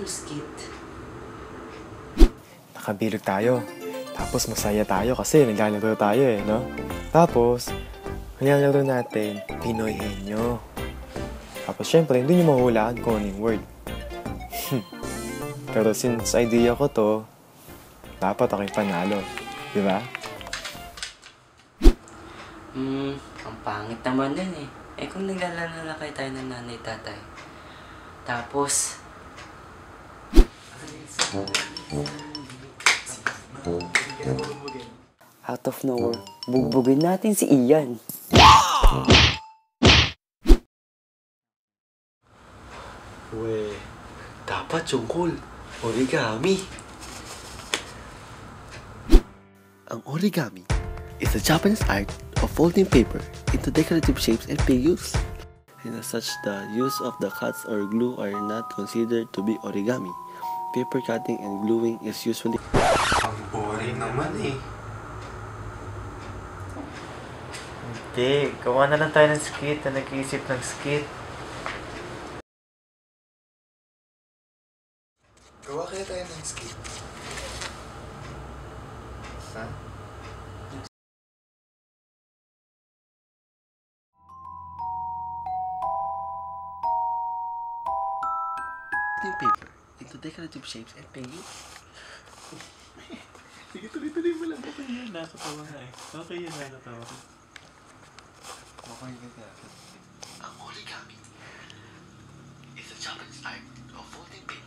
Anong skit? Nakabilog tayo. Tapos masaya tayo kasi naglalaro tayo no? Tapos, naglalaro natin, Pinoy Henyo. Tapos syempre, hindi nyo mahulaan kung anong word. Pero since idea ko to, dapat ako'y panalo. Di ba? Ang pangit naman din eh. Eh kung naglalaro na kayo tayo ng nanay tatay. Tapos... out of nowhere, bugbugin natin si Ian. Dapat tungkol origami. Ang origami is a Japanese art of folding paper into decorative shapes and figures. And as such, the use of the cuts or glue are not considered to be origami. Paper cutting and gluing is usually... Ang boring naman eh. Hindi, gawa na lang tayo ng skit na nag-iisip ng skit. Gawa kaya tayo ng skit. Ha? paper into decorative shapes and figures. Sige, tuloy-tuloy mo lang. Okay yan, nakatawa nga eh. Okay yan, nakatawa. Okay yan, Ang origami is a Japanese art of folding paper